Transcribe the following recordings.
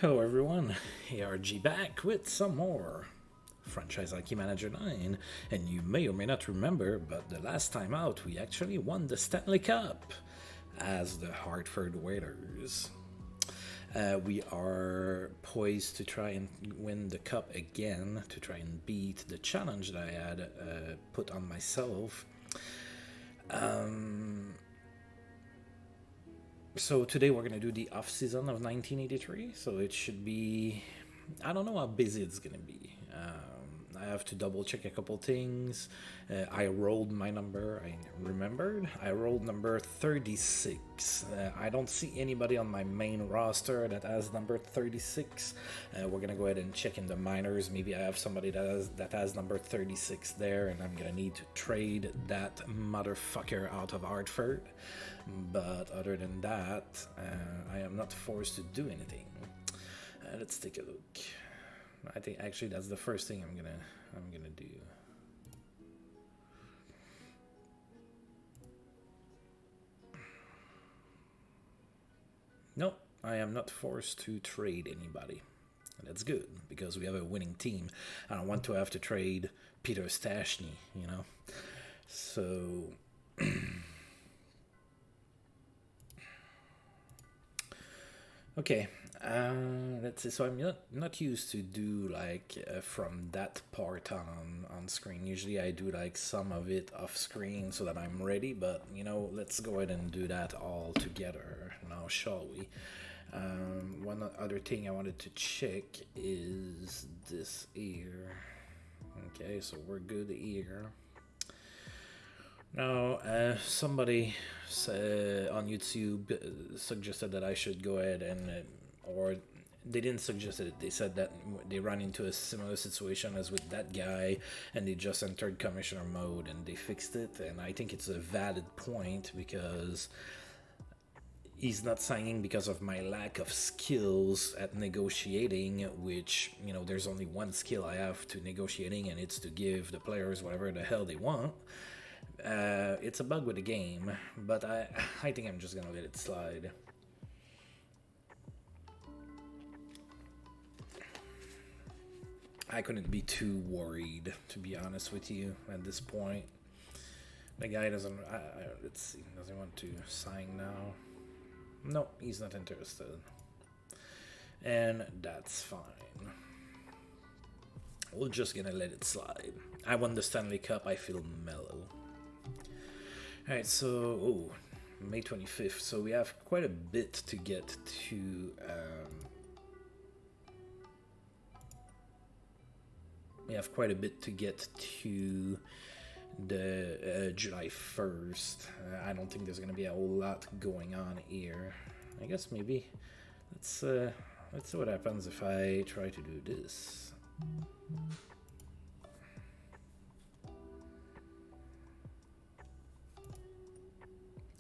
Hello everyone, ARG back with some more Franchise Hockey Manager 9, and you may or may not remember, but the last time out we actually won the Stanley Cup as the Hartford Whalers. We are poised to try and win the cup again, to try and beat the challenge that I had put on myself. So today we're gonna do the off season of 1983. So it should be, I don't know how busy it's gonna be. I have to double check a couple things. I rolled my number. I remembered. I rolled number 36. I don't see anybody on my main roster that has number 36. We're gonna go ahead and check in the minors. Maybe I have somebody that has number 36 there, and I'm gonna need to trade that motherfucker out of Hartford. But other than that, I am not forced to do anything. Let's take a look. I think actually that's the first thing I'm gonna do. No, I am not forced to trade anybody. That's good because we have a winning team. I don't want to have to trade Peter Stastny, you know. So okay, let's see. So I'm not used to do like from that part on screen. Usually I do like some of it off screen so that I'm ready. But let's go ahead and do that all together now, shall we? One other thing I wanted to check is this here. Okay, so we're good here. Now, somebody on YouTube suggested that I should go ahead and, or they didn't suggest it. They said that they ran into a similar situation as with that guy, and they just entered commissioner mode and they fixed it. And I think it's a valid point because he's not signing because of my lack of skills at negotiating, which, there's only one skill I have to negotiating, and it's to give the players whatever the hell they want. It's a bug with the game, but I think I'm just gonna let it slide. I couldn't be too worried, to be honest with you, at this point. The guy doesn't. Let's see. Does he want to sign now? No, he's not interested, and that's fine. We're just gonna let it slide. I won the Stanley Cup. I feel mellow. Alright, so May 25th. So we have quite a bit to get to. We have quite a bit to get to the July 1st. I don't think there's going to be a whole lot going on here. I guess maybe let's see what happens if I try to do this.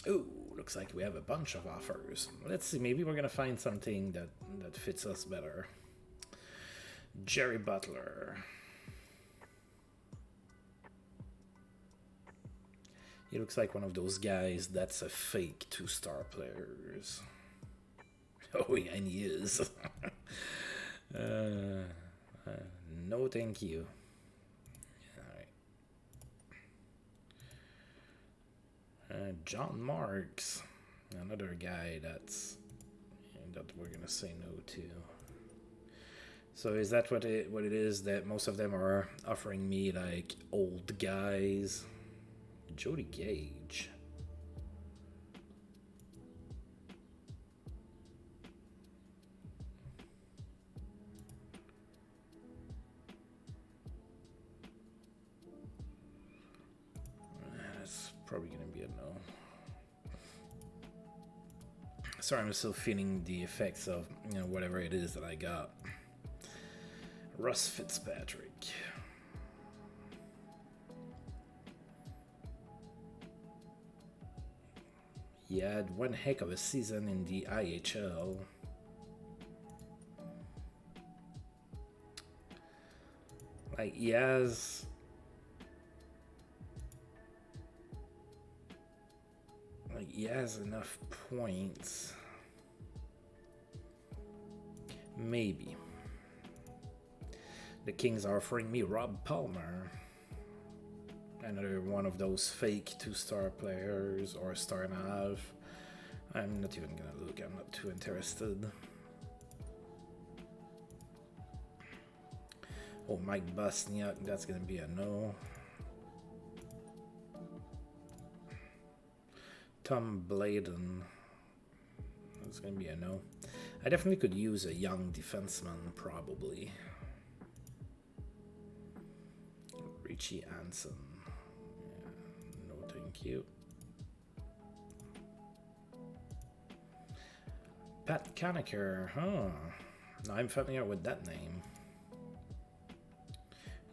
Ooh, looks like we have a bunch of offers. Let's see, maybe we're gonna find something that fits us better. Jerry Butler. He looks like one of those guys that's a fake two-star players. Oh yeah, and he is. No thank you. John Marks, another guy that we're gonna say no to. So is that what it is, that most of them are offering me, like old guys? Jody Gage. That's probably gonna be a no. Sorry, I'm still feeling the effects of whatever it is that I got. Russ Fitzpatrick. He had one heck of a season in the IHL. Like he has enough points. Maybe. The Kings are offering me Rob Palmer. Another one of those fake 2-star players or star and a half. I'm not even gonna look, I'm not too interested. Oh, Mike Bosniak, that's gonna be a no. Tom Bladen, that's gonna be a no. I definitely could use a young defenseman, probably. Richie Anson. Yeah, no thank you. Pat Conacher, huh? No, I'm familiar with that name.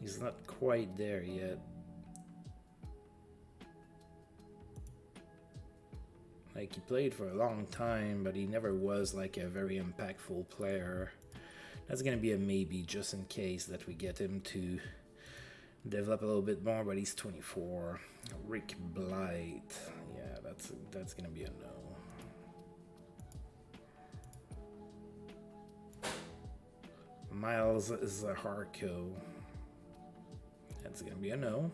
He's not quite there yet. Like, he played for a long time, but he never was like a very impactful player. That's gonna be a maybe, just in case that we get him to develop a little bit more, but he's 24. Rick Blight, yeah, that's gonna be a no. Miles Zaharko, that's gonna be a no.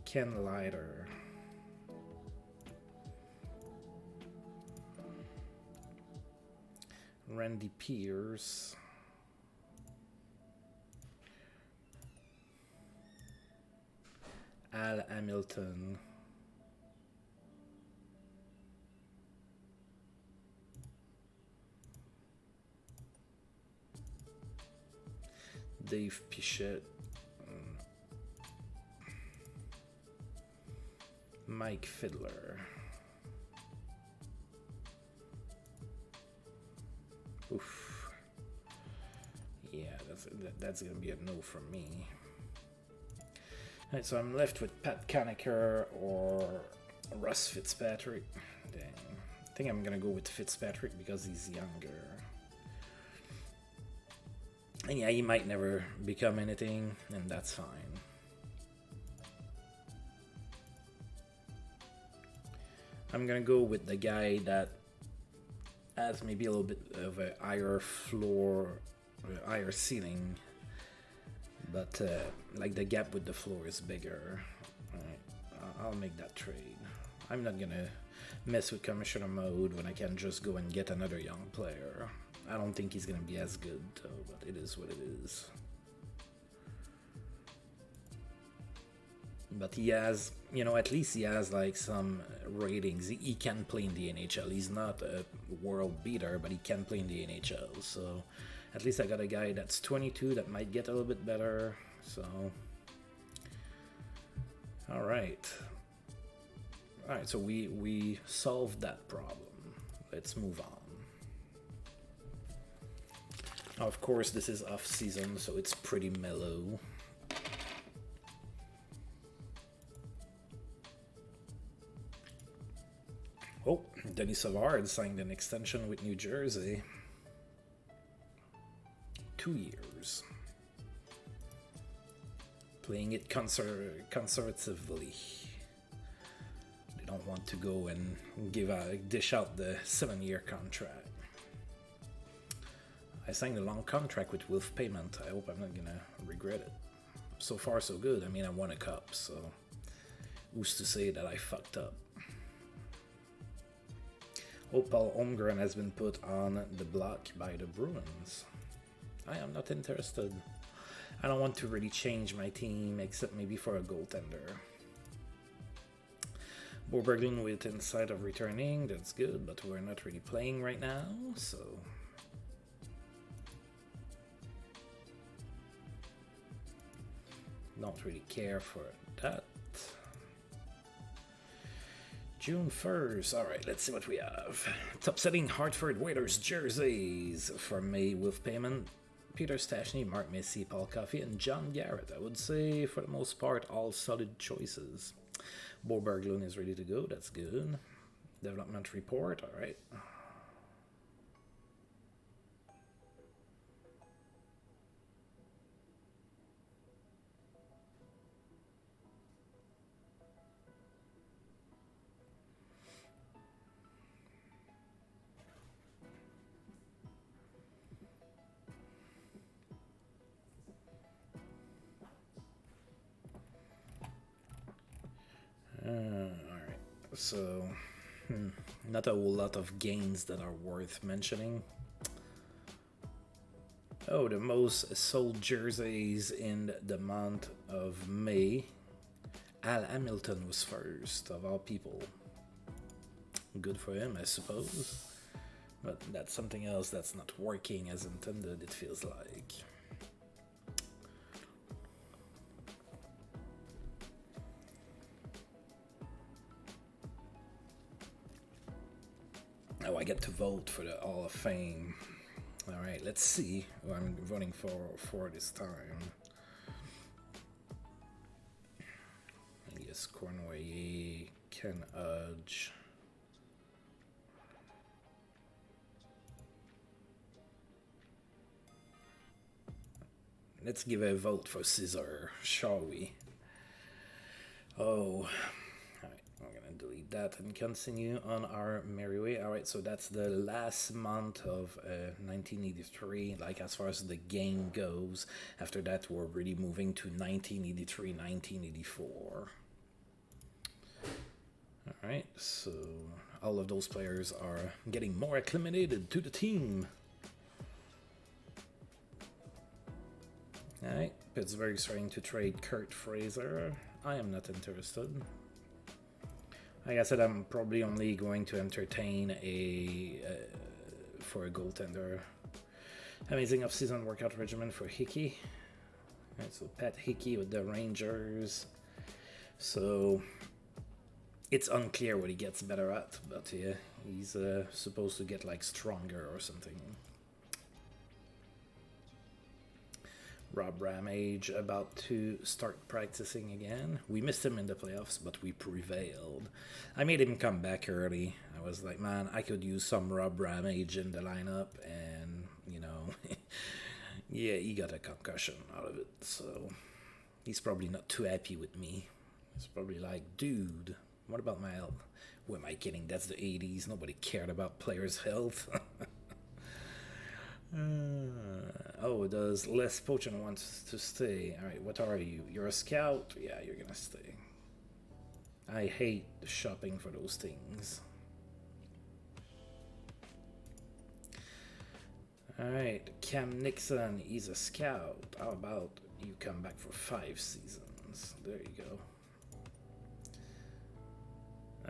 Ken Leiter. Randy Pierce. Al Hamilton. Dave Pichette. Mike Fiddler. Oof. Yeah, that's gonna be a no from me. Alright, so I'm left with Pat Conacher or Russ Fitzpatrick. Dang. I think I'm gonna go with Fitzpatrick because he's younger. And yeah, he might never become anything, and that's fine. I'm gonna go with the guy that has maybe a little bit of a higher floor, higher ceiling, but like the gap with the floor is bigger. Alright, I'll make that trade. I'm not gonna mess with commissioner mode when I can just go and get another young player. I don't think he's gonna be as good though, but it is what it is. But he has, you know, at least he has like some ratings. He can play in the NHL. He's not a world beater, but he can play in the NHL. So at least I got a guy that's 22 that might get a little bit better. So, all right. All right, so we solved that problem. Let's move on. Of course, this is off season, so it's pretty mellow. Oh, Denis Savard signed an extension with New Jersey. 2 years. Playing it conservatively. They don't want to go and dish out the 7-year contract. I signed a long contract with Wolf Payment. I hope I'm not gonna regret it. So far, so good. I mean, I won a cup, so who's to say that I fucked up? Paul Holmgren has been put on the block by the Bruins. I am not interested. I don't want to really change my team, except maybe for a goaltender. Bo Berglund with inside of returning, that's good, but we're not really playing right now, so... Don't really care for that. June 1st. Alright, let's see what we have. Top setting Hartford Whalers jerseys for May with payment. Peter Stastny, Mark Messier, Paul Coffey, and John Garrett. I would say, for the most part, all solid choices. Bo Berglund is ready to go. That's good. Development report. Alright. So, not a whole lot of games that are worth mentioning. Oh, the most sold jerseys in the month of May. Al Hamilton was first, of all people. Good for him, I suppose. But that's something else that's not working as intended, it feels like. Oh, I get to vote for the Hall of Fame. Alright, let's see who I'm voting for this time. I guess Cornway, Ken Udge. Let's give a vote for Caesar, shall we? Oh, alright, I'm gonna delete that and continue on our merry way. Alright, so that's the last month of 1983, like as far as the game goes. After that, we're really moving to 1983, 1984. Alright, so all of those players are getting more acclimated to the team. Alright, Pittsburgh's trying to trade Kurt Fraser. I am not interested. Like I said, I'm probably only going to entertain for a goaltender. Amazing off-season workout regimen for Hickey. Alright, so Pat Hickey with the Rangers. So it's unclear what he gets better at, but yeah, he's supposed to get like stronger or something. Rob Ramage about to start practicing again. We missed him in the playoffs, but we prevailed. I made him come back early. I was like, man, I could use some Rob Ramage in the lineup, and, you know, yeah, he got a concussion out of it, so he's probably not too happy with me. He's probably like, dude, what about my health? Who am I kidding? That's the 80s. Nobody cared about players' health. Oh, does Les Pochin wants to stay? Alright, what are you? You're a scout? Yeah, you're gonna stay. I hate shopping for those things. Alright, Cam Nixon, he's a scout. How about you come back for 5 seasons? There you go.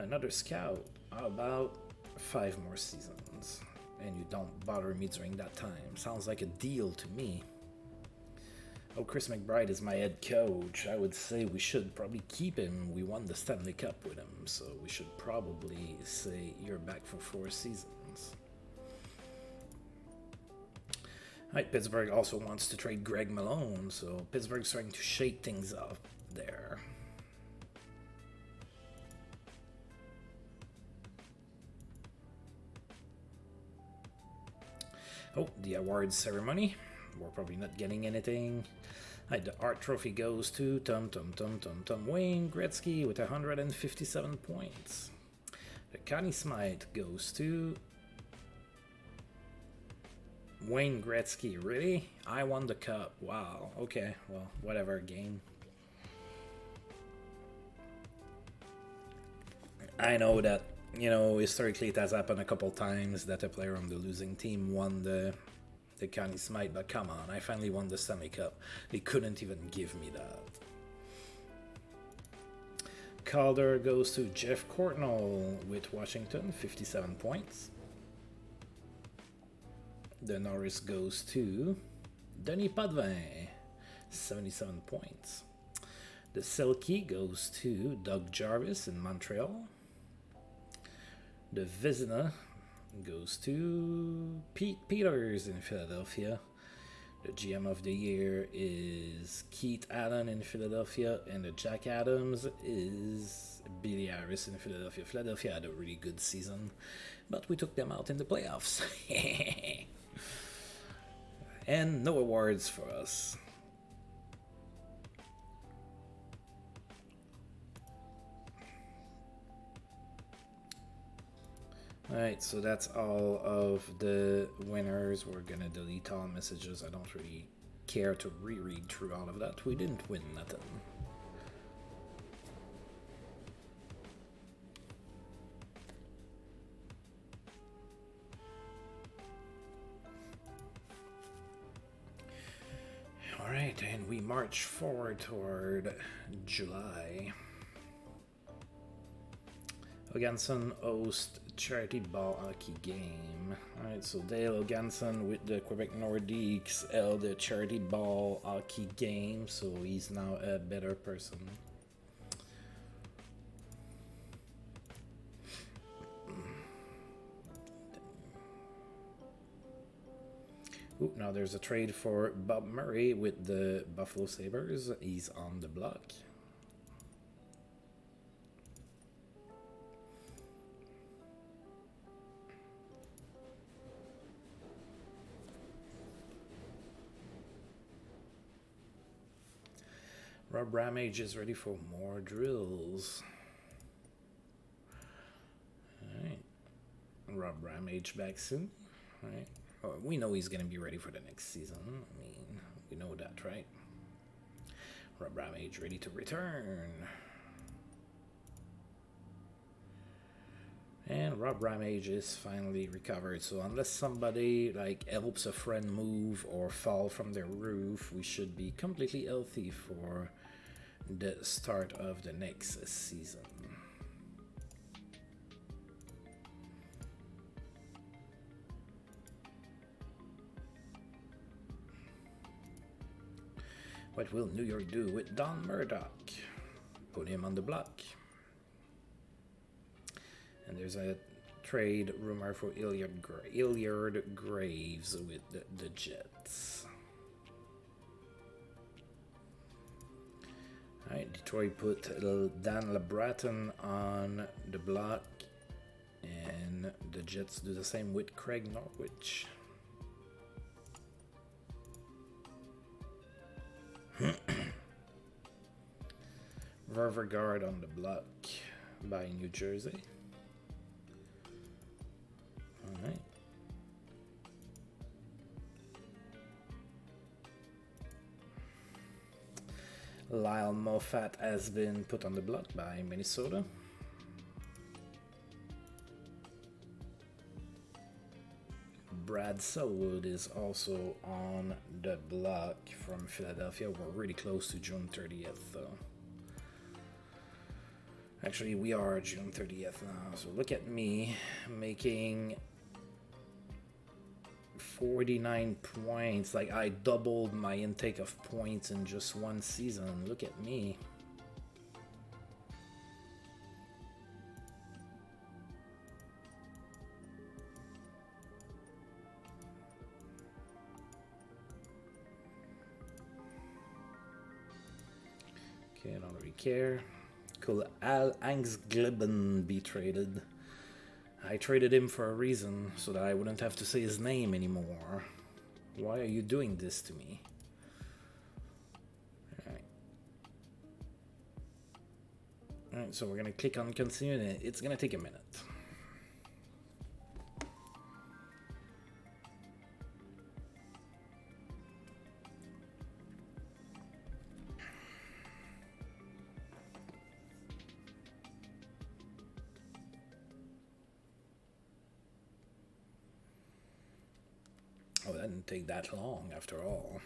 Another scout. How about 5 more seasons? And you don't bother me during that time. Sounds like a deal to me. Oh, Chris McBride is my head coach. I would say we should probably keep him. We won the Stanley Cup with him, so we should probably say you're back for 4 seasons. Alright, Pittsburgh also wants to trade Greg Malone, so Pittsburgh's starting to shake things up there. Oh, the awards ceremony. We're probably not getting anything. The Art Trophy goes to Wayne Gretzky with 157 points. The Connie Smythe goes to Wayne Gretzky. Really? I won the cup. Wow. Okay. Well, whatever. Game. I know that, you know, historically it has happened a couple times that a player on the losing team won the Connie Smythe, but come on, I finally won the Stanley Cup. They couldn't even give me that. Calder goes to Jeff Courtnall with Washington, 57 points. The Norris goes to Denis Potvin, 77 points. The Selke goes to Doug Jarvis in Montreal. The Vizina goes to Pete Peters in Philadelphia. The GM of the year is Keith Allen in Philadelphia, and the Jack Adams is Billy Harris in Philadelphia. Philadelphia had a really good season, but we took them out in the playoffs. And no awards for us. Alright, so that's all of the winners. We're gonna delete all messages. I don't really care to reread through all of that. We didn't win nothing. All right, and we march forward toward July. Oganson host charity ball hockey game. Alright, so Dale Oganson with the Quebec Nordiques held a charity ball hockey game, so he's now a better person. Ooh, now there's a trade for Bob Murray with the Buffalo Sabres. He's on the block. Rob Ramage is ready for more drills. Alright. Rob Ramage back soon. Alright. We know he's going to be ready for the next season. I mean, we know that, right? Rob Ramage ready to return. And Rob Ramage is finally recovered. So unless somebody like helps a friend move or fall from their roof, we should be completely healthy for the start of the next season. What will New York do with Don Murdoch? Put him on the block. And there's a trade rumor for Hilliard Graves with the Jets. Alright, Detroit put Dan LeBreton on the block. And the Jets do the same with Craig Norwich. Ververgaard on the block by New Jersey. Alright. Lyle Moffat has been put on the block by Minnesota. Brad Selwood is also on the block from Philadelphia. We're really close to June 30th, though. Actually, we are June 30th now. So look at me making 49 points. Like, I doubled my intake of points in just one season. Look at me. Okay, I don't really care. Could Al Angsgleben be traded? I traded him for a reason, so that I wouldn't have to say his name anymore. Why are you doing this to me? Alright, so we're gonna click on continue, and it's gonna take a minute. Oh, that didn't take that long after all.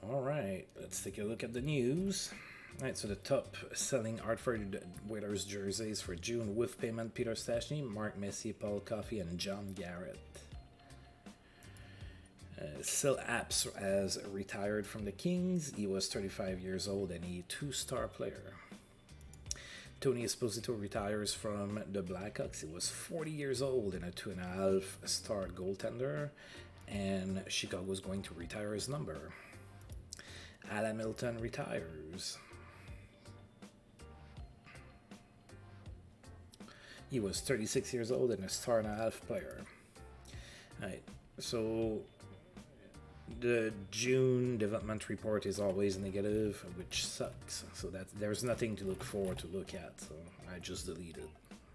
Alright, let's take a look at the news. Alright, so the top selling Hartford Whalers jerseys for June with payment: Peter Stastny, Mark Messier, Paul Coffey, and John Garrett. Sil Apps has retired from the Kings. He was 35 years old and a two-star player. Tony Esposito retires from the Blackhawks. He was 40 years old and a 2.5-star goaltender, and Chicago's going to retire his number. Al Hamilton retires. He was 36 years old and a 1.5-star player. Alright, so the June development report is always negative, which sucks. So that there's nothing to look forward to look at. So I just deleted.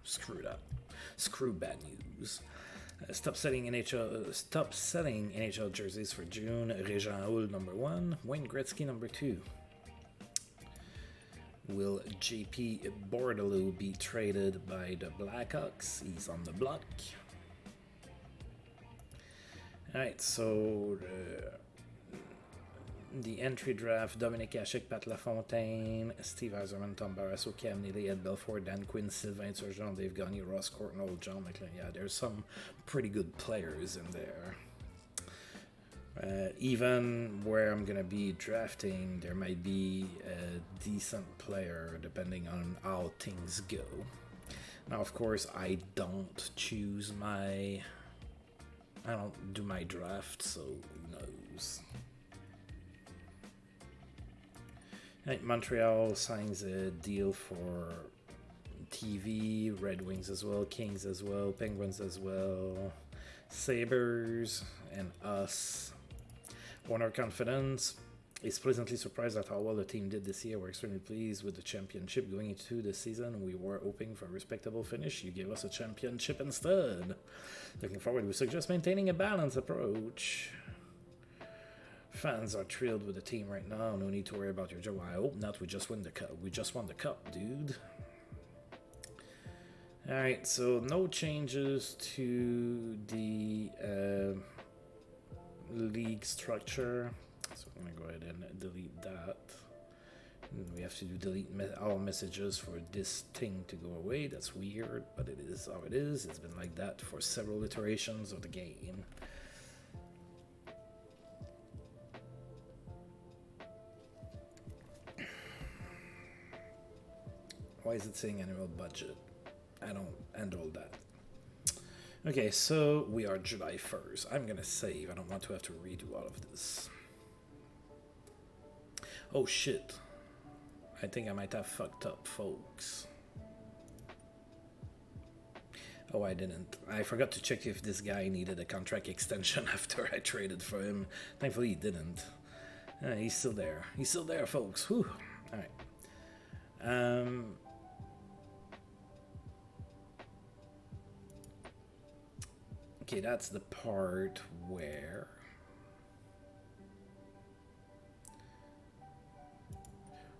Screw that. Screw bad news. Stop selling NHL jerseys for June. Régent Houle number 1. Wayne Gretzky number 2. Will JP Bordelot be traded by the Blackhawks? He's on the block. Alright, so The entry draft: Dominic Hasek, Pat Lafontaine, Steve Eiserman, Tom Barrasso, Cam Neely, Ed Belfort, Dan Quinn, Sylvain Turgeon, Dave Gagne, Ross Courtnall, John McLean. Yeah, there's some pretty good players in there. Even where I'm gonna be drafting, there might be a decent player depending on how things go. Now, of course, I don't do my draft, so who knows. Right, Montreal signs a deal for TV, Red Wings as well, Kings as well, Penguins as well, Sabres, and us. Owner confidence is pleasantly surprised at how well the team did this year. We're extremely pleased with the championship going into the season. We were hoping for a respectable finish. You gave us a championship instead. Looking forward, we suggest maintaining a balanced approach. Fans are thrilled with the team right now. No need to worry about your job. I hope not. We just won the cup. We just won the cup, dude. Alright, so no changes to the league structure. So I'm going to go ahead and delete that. And we have to delete all messages for this thing to go away. That's weird, but it is how it is. It's been like that for several iterations of the game. Why is it saying annual budget? I don't handle that. Okay, so we are July 1st. I'm gonna save. I don't want to have to redo all of this. Oh shit. I think I might have fucked up, folks. Oh, I didn't. I forgot to check if this guy needed a contract extension after I traded for him. Thankfully he didn't. He's still there. He's still there, folks. Whew. Alright. Okay, that's the part where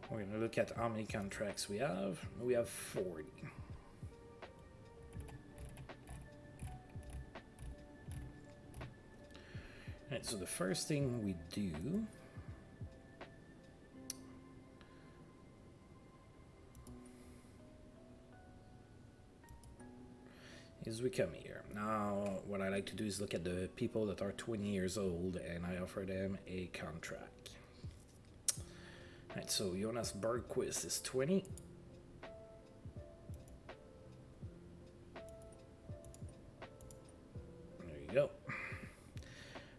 we're going to look at how many contracts we have. We have 40. Alright, so the first thing we do is we come here. Now, what I like to do is look at the people that are 20 years old and I offer them a contract. Alright, so Jonas Bergquist is 20. There you go.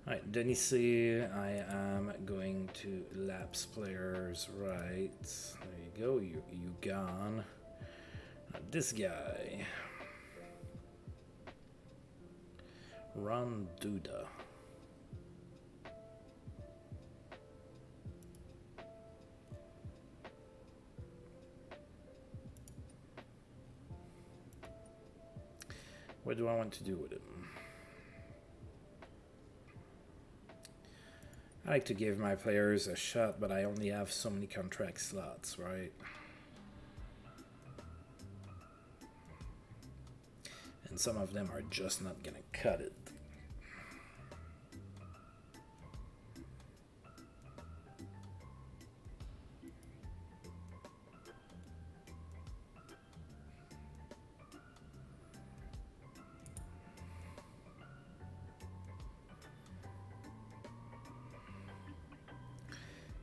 Alright, Denis, I am going to lapse players, right. There you go, you gone. This guy. Ron Duda. What do I want to do with him? I like to give my players a shot, but I only have so many contract slots, right? And some of them are just not gonna cut it.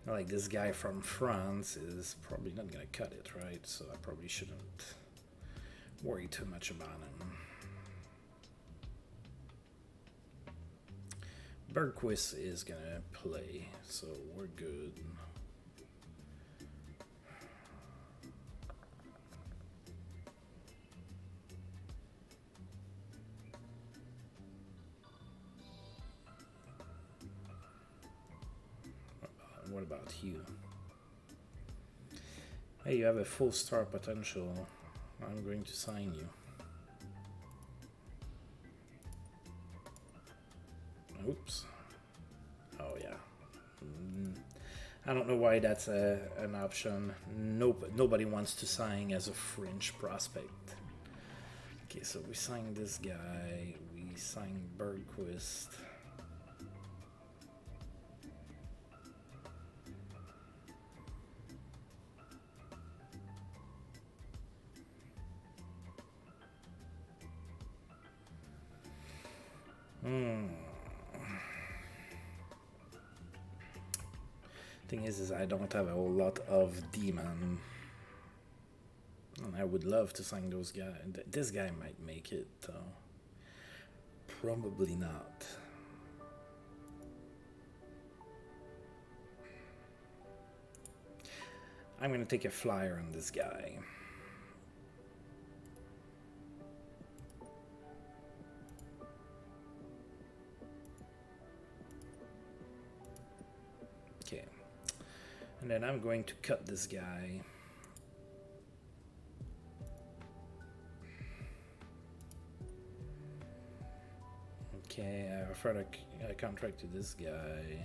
Like this guy from France is probably not gonna cut it, right? So I probably shouldn't worry too much about him. Bergquist is gonna play, so we're good. What about you? Hey, you have a full star potential. I'm going to sign you. Oops. Oh yeah. I don't know why that's an option. Nobody wants to sign as a fringe prospect. Okay, so we signed this guy. We signed Bergquist. Thing is I don't have a whole lot of D-man. And I would love to sign those guys. This guy might make it, though. Probably not. I'm gonna take a flyer on this guy. Okay. And then I'm going to cut this guy. Okay, I offered a contract to this guy.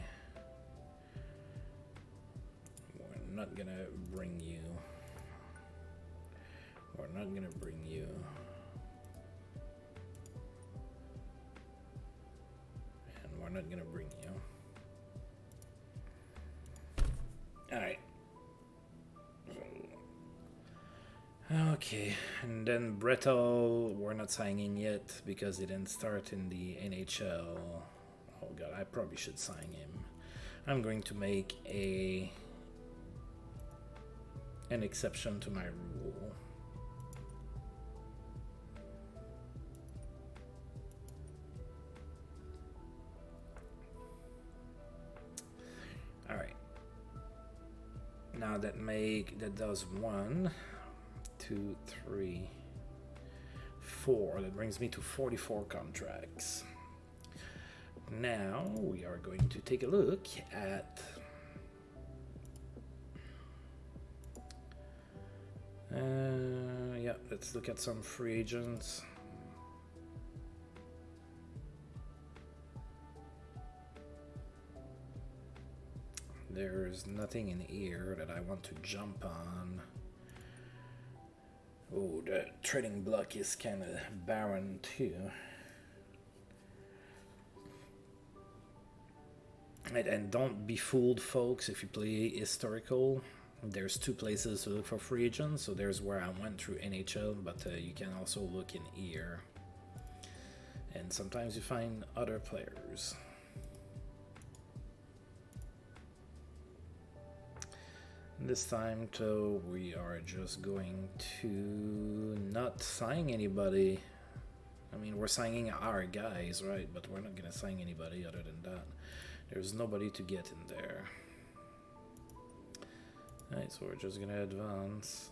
We're not gonna bring you. We're not gonna bring you. And we're not gonna bring you. Alright. Okay, and then Brettel, we're not signing yet because he didn't start in the NHL. Oh god, I probably should sign him. I'm going to make an exception to my rule. Alright. Now that does 1, 2, 3, 4. That brings me to 44 contracts. Now we are going to take a look at yeah, let's look at some free agents. There's nothing in here that I want to jump on. Oh, the trading block is kind of barren too. And don't be fooled, folks, if you play historical. There's 2 places to look for free agents. So there's where I went through NHL, but you can also look in here. And sometimes you find other players. This time, though, we are just going to not sign anybody. I mean, we're signing our guys, right? But we're not going to sign anybody other than that. There's nobody to get in there. Alright, so we're just going to advance.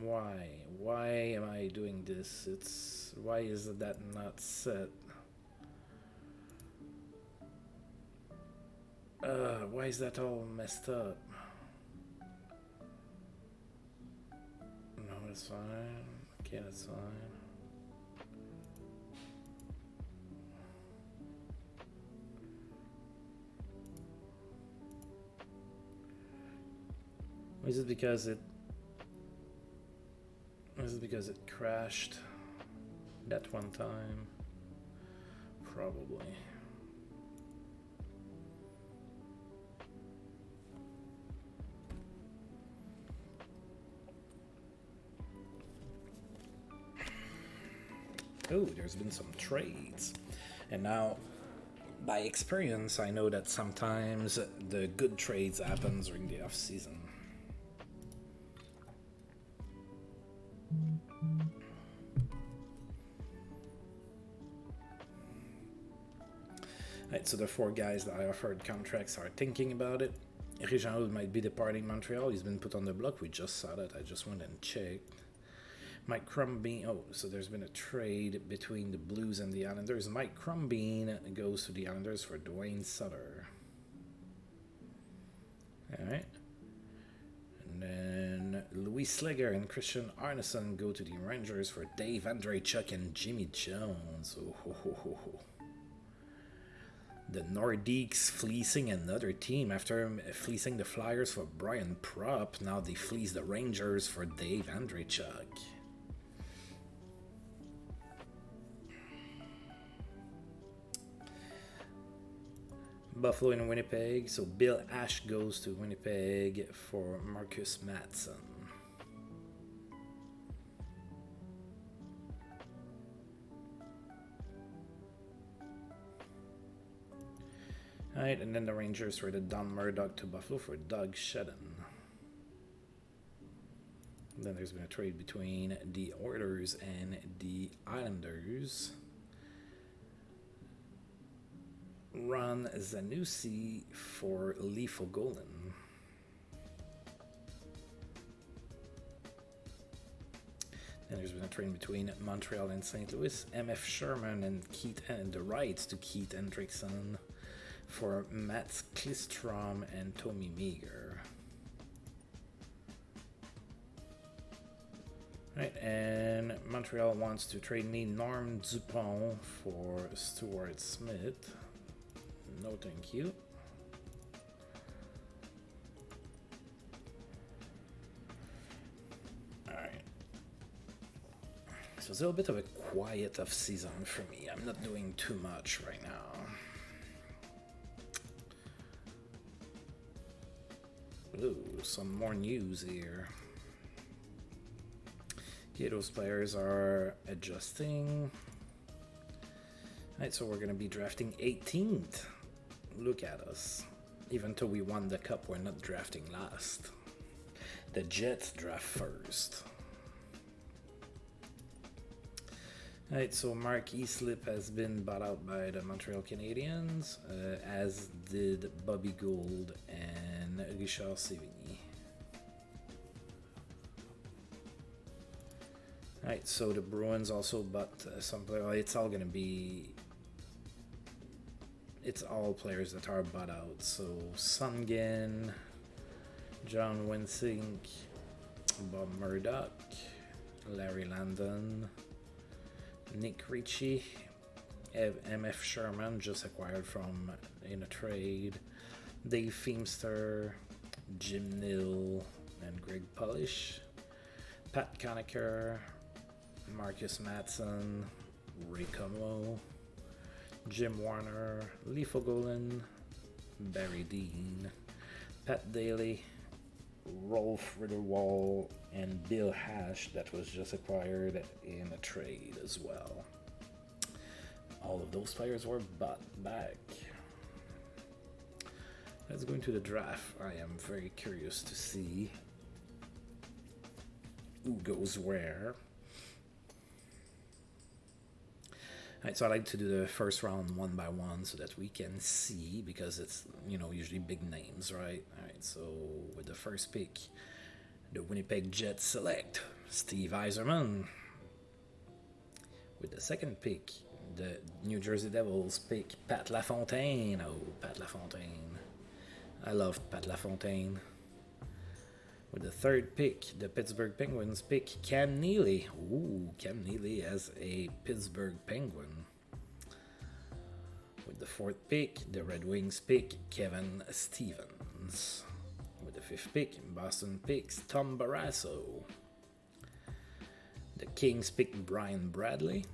Why? Why am I doing this? Why is that not set? Why is that all messed up? No, that's fine. Okay, that's fine. Is it because it crashed that one time? Probably. Oh, there's been some trades. And now, by experience, I know that sometimes the good trades happen during the off season. Right, so the 4 guys that I offered contracts are thinking about it. Reginald might be departing Montreal. He's been put on the block. We just saw that. I just went and checked. Mike Crumbean. Oh, so there's been a trade between the Blues and the Islanders. Mike Crumbean goes to the Islanders for Dwayne Sutter. All right. And then Louis Slegger and Christian Arneson go to the Rangers for Dave Andreychuk and Jimmy Jones. Oh, ho, ho, ho, ho. The Nordiques fleecing another team after fleecing the Flyers for Brian Propp. Now they fleece the Rangers for Dave Andreychuk. Buffalo and Winnipeg. So Bill Ash goes to Winnipeg for Marcus Matson. Right, and then the Rangers traded Don Murdoch to Buffalo for Doug Shedden. Then there's been a trade between the Oilers and the Islanders. Ron Zanussi for Leafo Golan. Then there's been a trade between Montreal and St. Louis. MF Sherman and the rights to Keith Hendrickson for Mats Klistrom and Tommy Meager. Right, and Montreal wants to trade me Norm Dupont for Stuart Smith. No thank you. Alright. So it's a little bit of a quiet off season for me. I'm not doing too much right now. Ooh, some more news here. Okay, those players are adjusting. Alright, so we're going to be drafting 18th. Look at us. Even though we won the cup, we're not drafting last. The Jets draft first. Alright, so Mark Easlip has been bought out by the Montreal Canadiens, as did Bobby Gould and Richard Sévigny. Alright, so the Bruins also bought some players. It's all gonna be. It's all players that are bought out. So Sungin, John Winsink, Bob Murdoch, Larry Landon, Nick Ritchie, MF Sherman, just acquired from in a trade, Dave Feemster, Jim Nill, and Greg Polish, Pat Conacher, Marcus Matson, Ray Como, Jim Warner, Leafo Golan, Barry Dean, Pat Daly, Rolf Ritterwall, and Bill Hash that was just acquired in a trade as well. All of those players were bought back. Let's go into the draft. I am very curious to see who goes where. Alright, so I like to do the first round one by one so that we can see, because it's, usually big names, right? Alright, so with the first pick, the Winnipeg Jets select Steve Yzerman. With the second pick, the New Jersey Devils pick Pat LaFontaine. Oh, Pat LaFontaine. I love Pat LaFontaine. With the third pick, the Pittsburgh Penguins pick Cam Neely. Ooh, Cam Neely as a Pittsburgh Penguin. With the fourth pick, the Red Wings pick Kevin Stevens. With the fifth pick, Boston picks Tom Barrasso. The Kings pick Brian Bradley.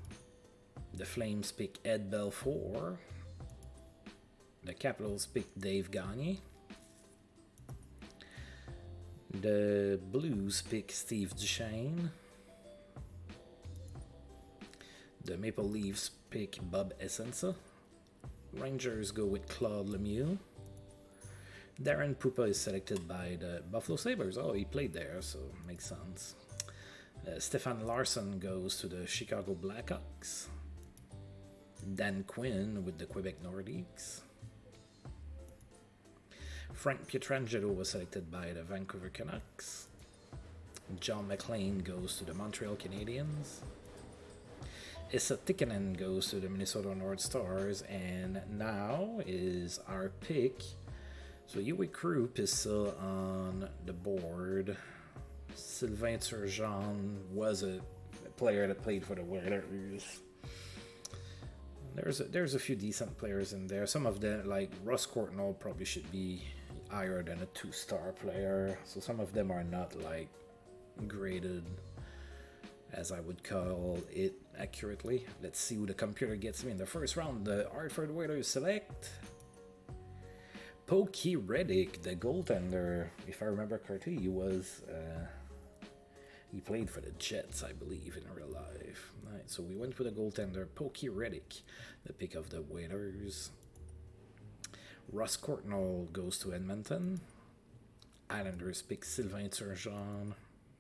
The Flames pick Ed Belfour. The Capitals pick Dave Gagne. The Blues pick Steve Duchesne. The Maple Leafs pick Bob Essensa. Rangers go with Claude Lemieux. Darren Prupa is selected by the Buffalo Sabres. Oh, he played there, so makes sense. Stefan Larsson goes to the Chicago Blackhawks. Dan Quinn with the Quebec Nordiques. Frank Pietrangelo was selected by the Vancouver Canucks. John McLean goes to the Montreal Canadiens. Esa Tikkanen goes to the Minnesota North Stars. And now is our pick. So Yui Krupp is still on the board. Sylvain Turgeon was a player that played for the Oilers. There's a few decent players in there. Some of them, like Russ Courtnall, probably should be higher than a 2-star player. So some of them are not like graded, as I would call it accurately. Let's see who the computer gets me in the first round. The Hartford Oilers select Pokey Reddick, the goaltender. If I remember correctly, he played for the Jets, I believe, in real life. Right, so we went with a goaltender, Pokey Reddick, the pick of the Oilers. Ross Courtnall goes to Edmonton. Islanders pick Sylvain Turgeon.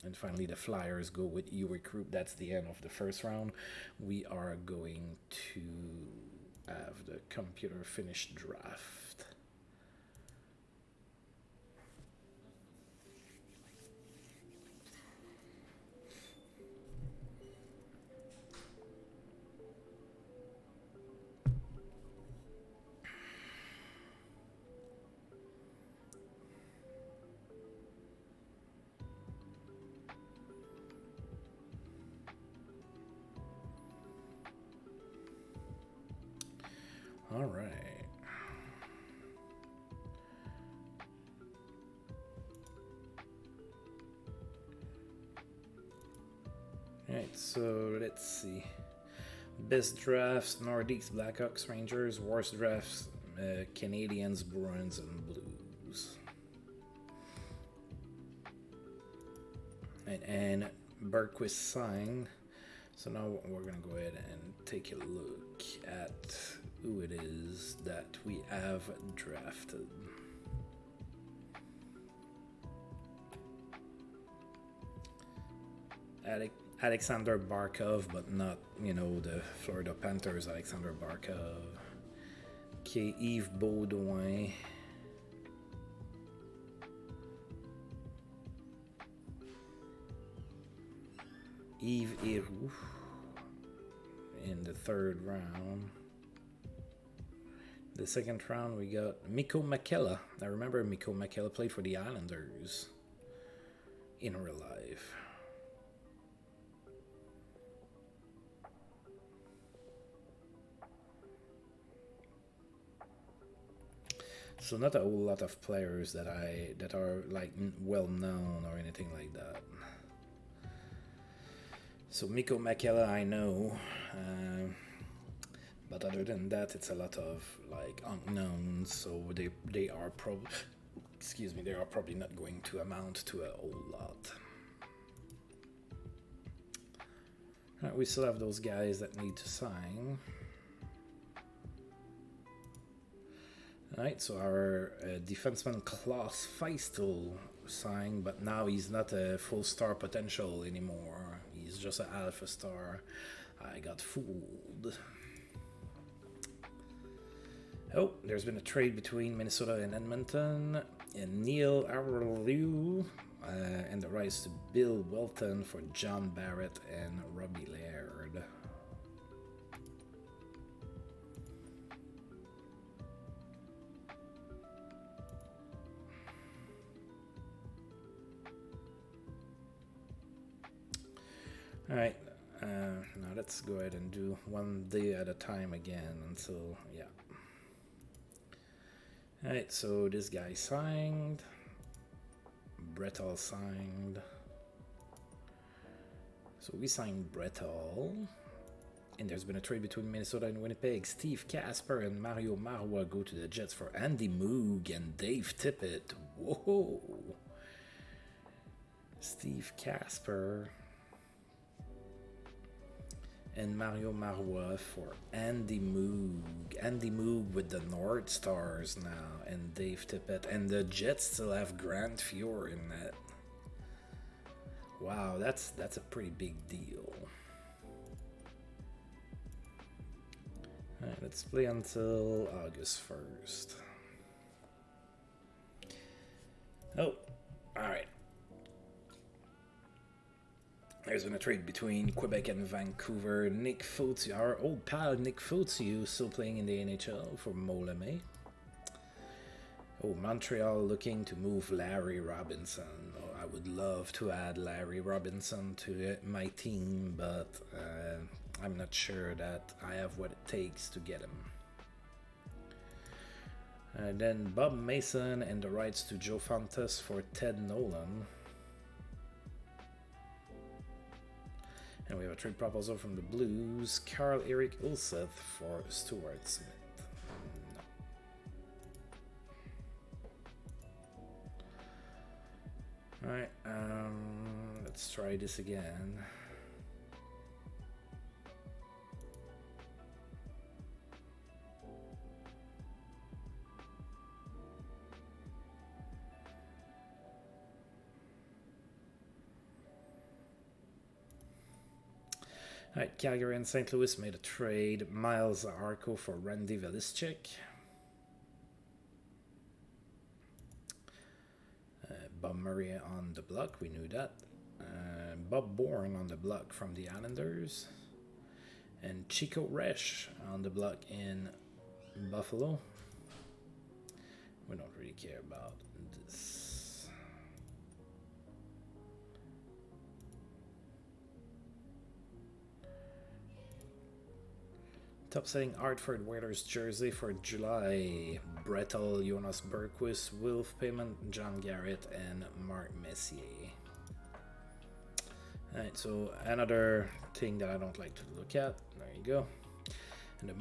And finally, the Flyers go with E-Recruit. That's the end of the first round. We are going to have the computer finish draft. All right. Alright, so let's see. Best drafts: Nordiques, Blackhawks, Rangers. Worst drafts: Canadiens, Bruins, and Blues. And Bergquist signed. So now we're gonna go ahead and take a look at who it is that we have drafted. Alexander Barkov, but not, the Florida Panthers Alexander Barkov. Okay, Yves Baudouin. Yves Héroux in the third round. The second round, we got Mikko Makela. I remember Mikko Makela played for the Islanders in real life. So not a whole lot of players that are like well known or anything like that. So Mikko Makela, I know, but other than that, it's a lot of like unknowns. So they are probably not going to amount to a whole lot. Right, we still have those guys that need to sign. Alright, so our defenseman Klaus Feistel signed, but now he's not a full star potential anymore. He's just an alpha star. I got fooled. Oh, there's been a trade between Minnesota and Edmonton. And Neil Arroyo and the rights to Bill Welton for John Barrett and Robbie Laird. Alright, now let's go ahead and do one day at a time again until, yeah. Alright, so this guy signed. Bretall signed. So we signed Bretall. And there's been a trade between Minnesota and Winnipeg. Steve Casper and Mario Marois go to the Jets for Andy Moog and Dave Tippett. Whoa! Steve Casper and Mario Marois for Andy Moog. Andy Moog with the North Stars now, and Dave Tippett. And the Jets still have Grant Fuhr in that. Wow, that's a pretty big deal. Alright, let's play until August 1st. Oh, alright. There's been a trade between Quebec and Vancouver. Nick Fotiu, our old pal Nick Fotiu, still playing in the NHL for Moleme. Oh, Montreal looking to move Larry Robinson. Oh, I would love to add Larry Robinson to my team, but I'm not sure that I have what it takes to get him. Then Bob Mason and the rights to Joe Fontes for Ted Nolan. And we have a trade proposal from the Blues. Carl-Eric Ulseth for Stuart Smith. No. Alright, let's try this again. Alright, Calgary and St. Louis made a trade. Miles Arco for Randy Velischik. Bob Murray on the block, we knew that. Bob Bourne on the block from the Islanders. And Chico Resch on the block in Buffalo. We don't really care about this. Top setting Hartford Whalers jersey for July. Brettel, Jonas Bergquist, Wilf Payment, John Garrett, and Mark Messier. Alright, so another thing that I don't like to look at. There you go. And the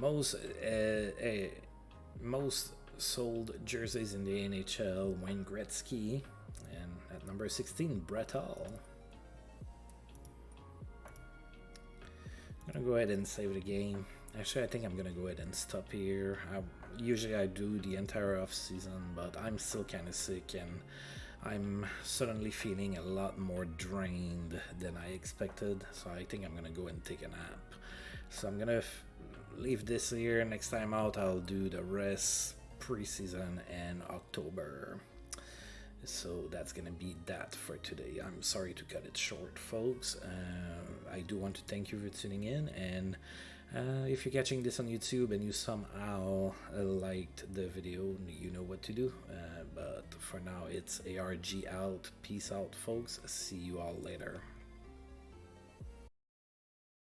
most sold jerseys in the NHL, Wayne Gretzky, and at number 16, Brettel. I'm gonna go ahead and save the game. Actually, I think I'm gonna go ahead and stop here. Usually I do the entire off season, but I'm still kind of sick and I'm suddenly feeling a lot more drained than I expected. So I think I'm gonna go and take a nap. So I'm gonna leave this here. Next time out, I'll do the rest preseason and October. So that's gonna be that for today. I'm sorry to cut it short, folks. I do want to thank you for tuning in, and if you're catching this on YouTube and you somehow liked the video, you know what to do. But for now, it's ARG out. Peace out, folks. See you all later.